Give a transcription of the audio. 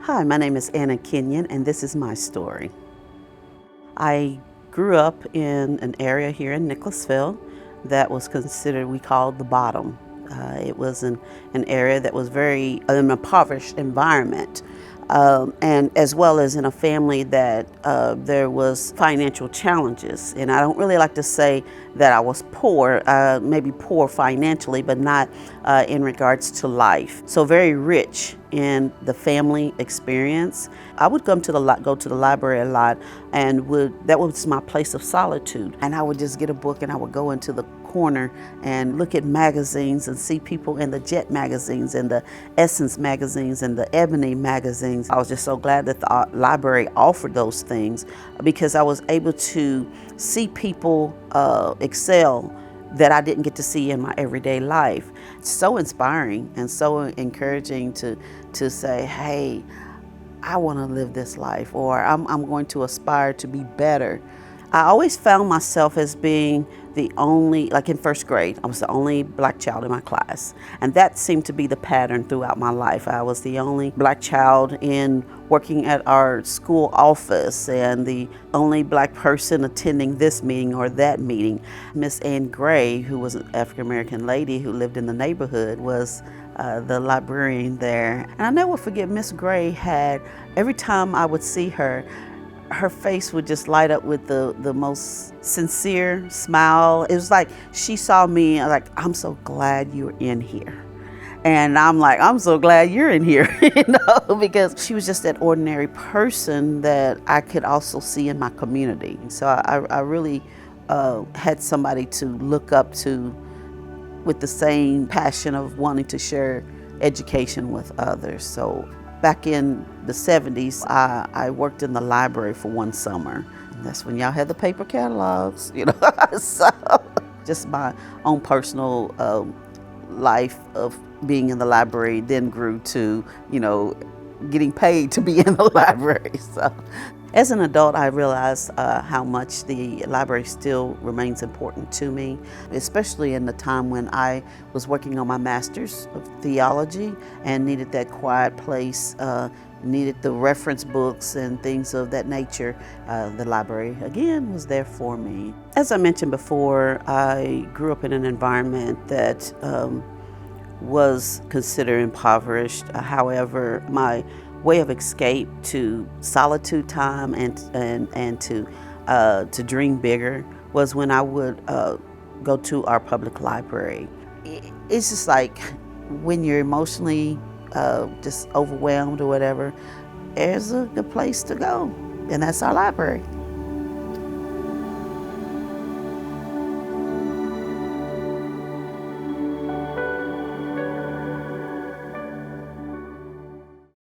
Hi, my name is Anna Kenion, and this is my story. I grew up in an area here in Nicholasville that was considered, we called the bottom. It was an area that was very an impoverished environment, and as well as in a family that there was financial challenges. And I don't really like to say that I was poor, maybe poor financially, but not in regards to life. So very rich in the family experience. I would go to the library a lot, and that was my place of solitude. And I would just get a book, and I would go into the corner and look at magazines and see people in the Jet magazines and the Essence magazines and the Ebony magazines. I was just so glad that the library offered those things, because I was able to see people excel that I didn't get to see in my everyday life. It's so inspiring and so encouraging to say, hey, I want to live this life, or I'm going to aspire to be better. I always found myself as being the only, like in first grade, I was the only black child in my class. And that seemed to be the pattern throughout my life. I was the only black child in working at our school office, and the only black person attending this meeting or that meeting. Miss Ann Gray, who was an African-American lady who lived in the neighborhood, was the librarian there. And I never forget, Miss Gray had, every time I would see her, her face would just light up with the most sincere smile. It was like she saw me, like, I'm so glad you're in here. And I'm like, I'm so glad you're in here, because she was just that ordinary person that I could also see in my community. So I really had somebody to look up to with the same passion of wanting to share education with others. So back in the 70s, I worked in the library for one summer. And that's when y'all had the paper catalogs, So just my own personal life of being in the library then grew to, getting paid to be in the library. So as an adult, I realized how much the library still remains important to me, especially in the time when I was working on my master's of theology and needed that quiet place, needed the reference books and things of that nature. The library, again, was there for me. As I mentioned before, I grew up in an environment that was considered impoverished. However, my way of escape to solitude time and to dream bigger was when I would go to our public library. It's just like when you're emotionally just overwhelmed or whatever, there's a good place to go, and that's our library.